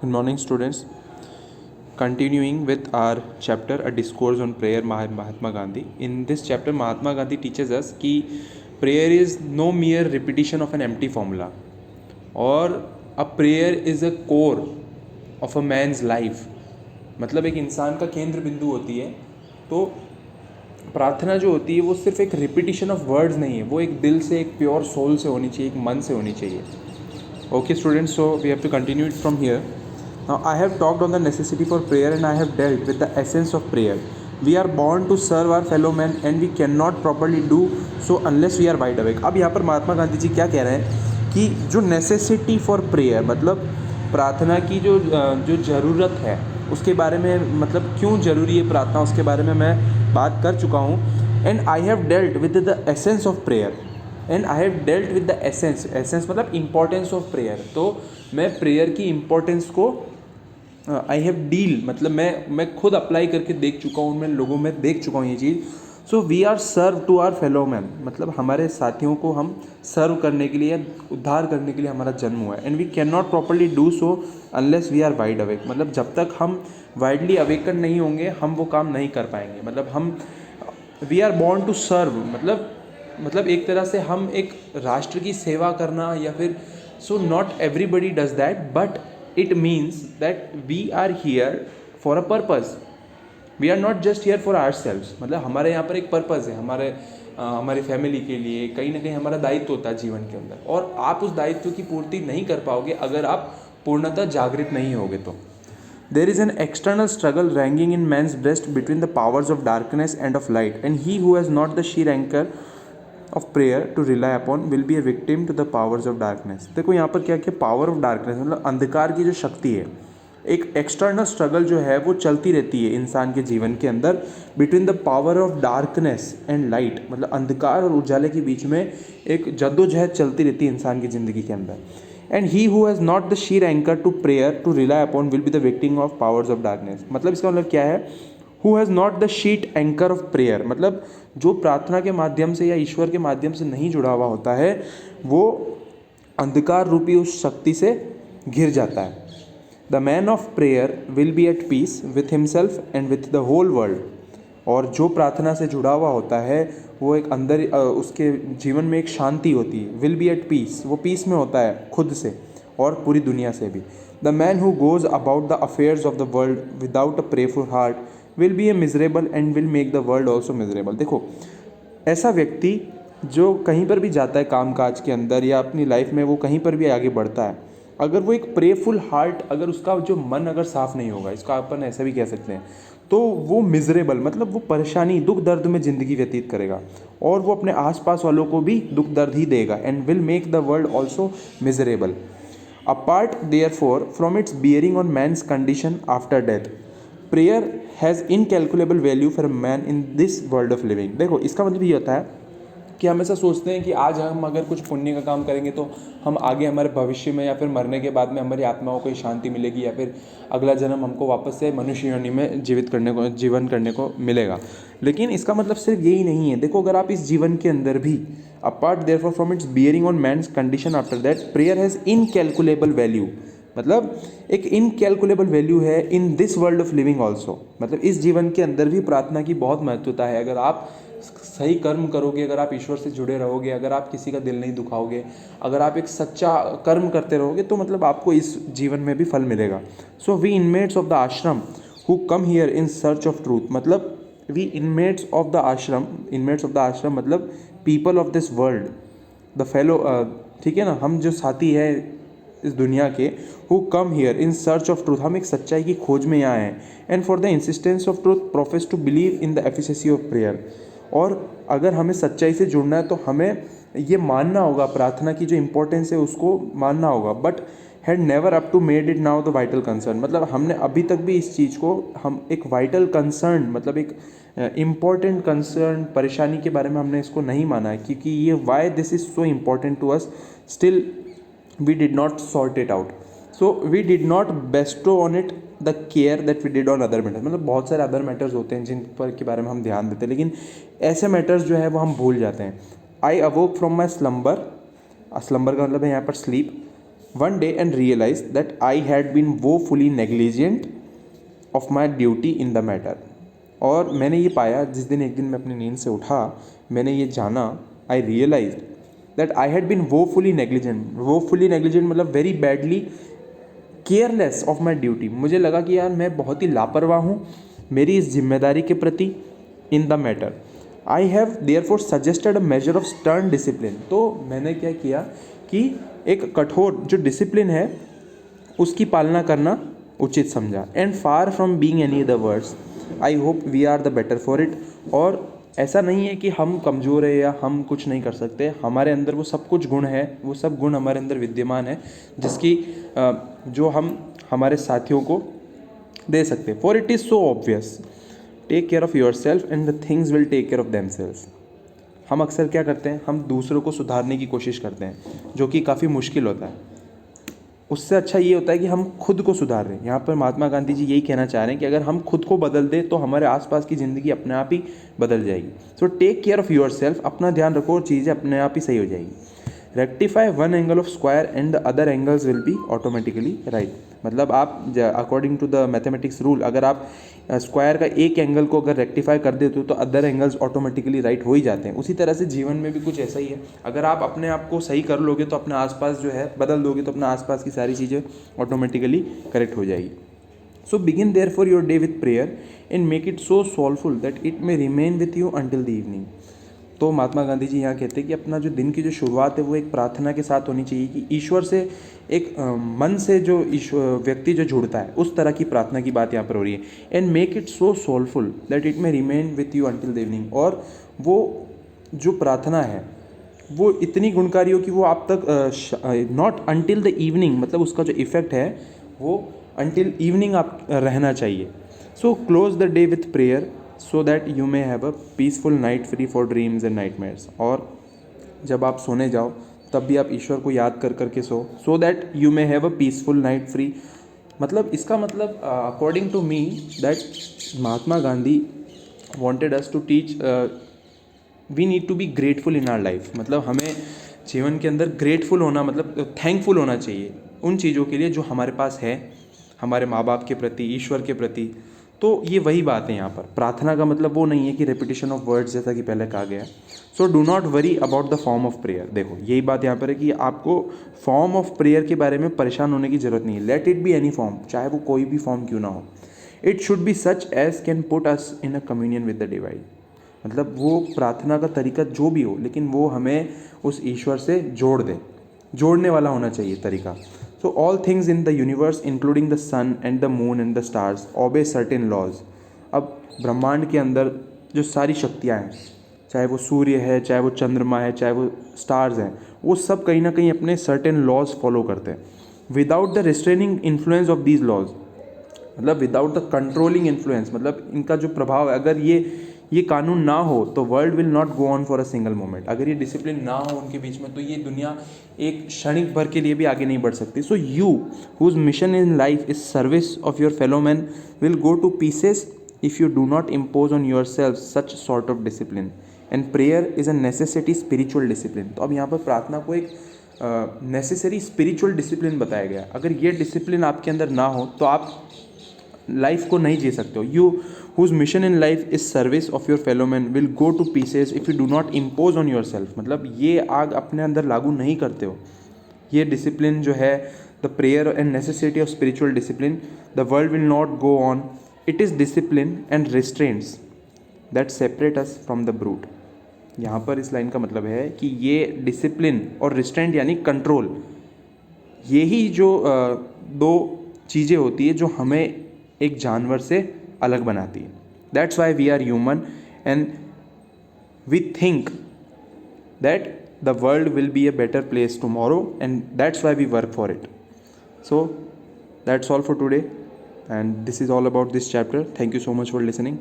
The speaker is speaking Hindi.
Good morning, students. Continuing with our chapter, A Discourse on Prayer, Mahatma Gandhi. In this chapter, Mahatma Gandhi teaches us कि prayer is no mere repetition of an empty formula, or a prayer is a core of a man's life. मतलब एक इंसान का केंद्र बिंदु होती है. तो प्रार्थना जो होती है वो सिर्फ एक रिपीटिशन ऑफ वर्ड्स नहीं है, वो एक दिल से, एक प्योर सोल से होनी चाहिए, एक मन से होनी चाहिए. Okay, students, so we have to continue it from here. Now, I have talked on the necessity for prayer and I have dealt with the essence of prayer. We are born to serve our fellow men and we cannot properly do so unless we are wide awake. अब यहाँ पर महात्मा गांधी जी क्या कह रहे हैं कि जो नेसेसिटी फॉर प्रेयर, मतलब प्रार्थना की जो ज़रूरत है उसके बारे में, मतलब क्यों ज़रूरी है प्रार्थना, उसके बारे में मैं बात कर चुका हूँ. And I have dealt with the essence of prayer and I have dealt with the essence मतलब इम्पोर्टेंस ऑफ प्रेयर. तो मैं प्रेयर की इम्पोर्टेंस को आई हैव डील, मतलब मैं खुद अप्लाई करके देख चुका हूँ, मैं लोगों में देख चुका हूँ ये चीज़. So we are serve to our fellow man, मतलब हमारे साथियों को हम सर्व करने के लिए, उद्धार करने के लिए हमारा जन्म हुआ है. And we can not properly do so unless we are wide awake, मतलब जब तक हम वाइडली अवेकन नहीं होंगे हम वो काम नहीं कर पाएंगे. मतलब हम we are born to serve, मतलब एक तरह से हम एक राष्ट्र की सेवा करना, या फिर so not everybody does that, but it means that we are here for a purpose. We are not just here for ourselves, मतलब हमारे यहाँ पर एक पर्पज़ है, हमारी फैमिली के लिए कहीं ना कहीं हमारा दायित्व होता है जीवन के अंदर. और आप उस दायित्व की पूर्ति नहीं कर पाओगे अगर आप पूर्णतः जागृत नहीं होगे. तो there is an external struggle ranging in man's breast between the powers of darkness and of light, and he who has not the sheer anchor of prayer to rely upon will be a victim to the powers of darkness. देखो यहाँ पर क्या क्या, पावर ऑफ डार्कनेस मतलब अंधकार की जो शक्ति है, एक एक्सटर्नल स्ट्रगल जो है वो चलती रहती है इंसान के जीवन के अंदर, between the power of darkness and light, मतलब अंधकार और उजाले के बीच में एक जद्दोजहद चलती रहती है इंसान की ज़िंदगी के अंदर. And he who has not the sheer anchor to prayer to rely upon will be the victim of powers of darkness. मतलब इसका मतलब क्या है, who has not the sheet anchor of prayer, मतलब जो प्रार्थना के माध्यम से या ईश्वर के माध्यम से नहीं जुड़ा हुआ होता है वो अंधकार रूपी उस शक्ति से घिर जाता है. The man of prayer will be at peace with himself and with the whole world. और जो प्रार्थना से जुड़ा हुआ होता है वो एक अंदर उसके जीवन में एक शांति होती है. विल बी एट पीस, वो पीस में होता है खुद से और पूरी दुनिया से भी. The man who goes about the affairs of the world without a prayerful heart will be A miserable and will make the world also miserable. देखो, ऐसा व्यक्ति जो कहीं पर भी जाता है काम काज के अंदर या अपनी लाइफ में वो कहीं पर भी आगे बढ़ता है, अगर वो एक प्रेयरफुल हार्ट, अगर उसका जो मन अगर साफ़ नहीं होगा, इसका अपन ऐसा भी कह सकते हैं, तो वो मिजरेबल मतलब वो परेशानी, दुख दर्द में ज़िंदगी व्यतीत करेगा और वो अपने आसपास वालों को भी दुख दर्द ही देगा. And will make the world also miserable. Apart therefore from its bearing on man's condition after death, prayer has incalculable value for man in this world of living. देखो, इसका मतलब ये होता है कि हम ऐसा सोचते हैं कि आज हम अगर कुछ पुण्य का काम करेंगे तो हम आगे हमारे भविष्य में या फिर मरने के बाद में हमारी आत्माओं को शांति मिलेगी, या फिर अगला जन्म हमको वापस से मनुष्य योनि में जीवन करने को मिलेगा. लेकिन इसका मतलब सिर्फ यही नहीं है. देखो, अगर आप इस जीवन के अंदर भी apart therefore from its bearing on man's condition after that, prayer has incalculable value, मतलब एक इनकैलकुलेबल वैल्यू है in this world of living also. मतलब इस जीवन के अंदर भी प्रार्थना की बहुत महत्वता है. अगर आप सही कर्म करोगे, अगर आप ईश्वर से जुड़े रहोगे, अगर आप किसी का दिल नहीं दुखाओगे, अगर आप एक सच्चा कर्म करते रहोगे, तो मतलब आपको इस जीवन में भी फल मिलेगा. So we inmates of the ashram who come here in search of truth, मतलब we inmates of the ashram मतलब people of this world, the fellow, ठीक है ना, हम जो साथी है इस दुनिया के, who come here in search of truth, हम एक सच्चाई की खोज में यहाँ हैं. And for the insistence of truth profess to believe in the efficiency of prayer. और अगर हमें सच्चाई से जुड़ना है तो हमें ये मानना होगा, प्रार्थना की जो इम्पोर्टेंस है उसको मानना होगा. But had never up to made it now the vital concern, मतलब हमने अभी तक भी इस चीज़ को हम एक वाइटल कंसर्न, मतलब एक इम्पॉर्टेंट कंसर्न, परेशानी के बारे में हमने इसको नहीं माना है, क्योंकि ये why this is so important to us, still we did not sort it out. So we did not bestow on it the care that we did on other matters. मतलब बहुत सारे अदर मैटर्स होते हैं जिन पर के बारे में हम ध्यान देते हैं, लेकिन ऐसे मैटर्स जो है वो हम भूल जाते हैं. I awoke from my slumber, slumber का मतलब है यहाँ पर sleep, one day and realized that I had been woefully negligent of my duty in the matter. और मैंने ये पाया, जिस दिन एक दिन मैं अपनी नींद से उठा, मैंने ये जाना, I realized that I had been woefully negligent मतलब very badly careless of my duty. मुझे लगा कि यार मैं बहुत ही लापरवाह हूँ मेरी इस जिम्मेदारी के प्रति in the matter. I have therefore suggested a measure of stern discipline. तो मैंने क्या किया कि एक कठोर जो डिसिप्लिन है उसकी पालना करना उचित समझा. And far from being any other words I hope we are the better for it. और ऐसा नहीं है कि हम कमज़ोर है या हम कुछ नहीं कर सकते. हमारे अंदर वो सब कुछ गुण है, वो सब गुण हमारे अंदर विद्यमान है जिसकी जो हम हमारे साथियों को दे सकते हैं. For it is so obvious, take care of your self and the things will take care of them self. हम अक्सर क्या करते हैं, हम दूसरों को सुधारने की कोशिश करते हैं जो कि काफ़ी मुश्किल होता है. उससे अच्छा ये होता है कि हम खुद को सुधार रहे हैं. यहाँ पर महात्मा गांधी जी यही कहना चाह रहे हैं कि अगर हम खुद को बदल दें तो हमारे आसपास की ज़िंदगी अपने आप ही बदल जाएगी. So take care of your self, अपना ध्यान रखो और चीज़ें अपने आप ही सही हो जाएगी. Rectify one angle of square and the other angles will be automatically right. मतलब आप according to the mathematics rule, अगर आप स्क्वायर का एक एंगल को अगर रेक्टिफाई कर देते हो तो अदर एंगल्स ऑटोमेटिकली राइट हो ही जाते हैं. उसी तरह से जीवन में भी कुछ ऐसा ही है. अगर आप अपने आप को सही कर लोगे तो अपने आसपास जो है बदल दोगे तो अपने आसपास की सारी चीज़ें ऑटोमेटिकली करेक्ट हो जाएगी. So begin there for your day with prayer and make it so soulful that it may remain with you until the evening. तो महात्मा गांधी जी यहाँ कहते हैं कि अपना जो दिन की जो शुरुआत है वो एक प्रार्थना के साथ होनी चाहिए कि ईश्वर से एक मन से जो व्यक्ति जो जुड़ता है उस तरह की प्रार्थना की बात यहाँ पर हो रही है. And make it so soulful that it may remain with you until the evening. और वो जो प्रार्थना है वो इतनी गुणकारी हो कि वो आप तक नॉट अंटिल द इवनिंग, मतलब उसका जो इफ़ेक्ट है वो अंटिल इवनिंग आप रहना चाहिए. So close the day with prayer so that you may have a peaceful night free for dreams and nightmares. और जब आप सोने जाओ तब भी आप ईश्वर को याद कर करके सो, so that you may have a peaceful night free. मतलब इसका मतलब according to me that Mahatma Gandhi wanted us to teach we need to be grateful in our life. मतलब हमें जीवन के अंदर ग्रेटफुल होना, मतलब थैंकफुल होना चाहिए उन चीज़ों के लिए जो हमारे पास है, हमारे माँ बाप के प्रति, ईश्वर के प्रति. तो ये वही बात है यहाँ पर. प्रार्थना का मतलब वो नहीं है कि रेपिटेशन ऑफ वर्ड्स जैसा कि पहले कहा गया. So do not worry about the form of prayer. देखो यही बात यहाँ पर है कि आपको फॉर्म ऑफ प्रेयर के बारे में परेशान होने की ज़रूरत नहीं है. Let it be any form, चाहे वो कोई भी फॉर्म क्यों ना हो. It should be such as can put us in a communion with the divine. मतलब वो प्रार्थना का तरीका जो भी हो लेकिन वो हमें उस ईश्वर से जोड़ दे, जोड़ने वाला होना चाहिए तरीका. So all things in the universe including the sun and the moon and the stars obey certain laws. अब ब्रह्मांड के अंदर जो सारी शक्तियाँ हैं, चाहे वो सूर्य है, चाहे वो चंद्रमा है, चाहे वो स्टार्स हैं, वो सब कहीं ना कहीं अपने सर्टेन लॉज फॉलो करते हैं. Without the restraining influence of these laws, मतलब विदाउट द कंट्रोलिंग इन्फ्लुएंस, मतलब इनका जो प्रभाव है, अगर ये कानून ना हो तो world will not go on for a single moment. अगर ये डिसिप्लिन ना हो उनके बीच में तो ये दुनिया एक क्षणिक भर के लिए भी आगे नहीं बढ़ सकती. So you whose mission in life is service of your fellow man will go to pieces if you do not impose on your self such sort of discipline. And prayer is a necessity spiritual discipline. तो अब यहाँ पर प्रार्थना को एक नेसेसरी स्पिरिचुअल डिसिप्लिन बताया गया. अगर ये डिसिप्लिन आपके अंदर ना हो तो आप लाइफ को नहीं जी सकते हो. You whose mission in life is service of your fellow man will go to pieces if you do not impose on your self. मतलब ये आग अपने अंदर लागू नहीं करते हो. ये डिसिप्लिन जो है, the prayer and necessity of spiritual discipline, the world will not go on. It is discipline and restraints that separate us from the brute. यहाँ पर इस लाइन का मतलब है कि ये डिसिप्लिन और रिस्ट्रेंट यानी कंट्रोल, यही जो दो चीज़ें होती है जो हमें एक जानवर से अलग बनाती है. That's why we are human and we think that the world will be a better place tomorrow and that's why we work for it. So that's all for today and this is all about this chapter. Thank you so much for listening.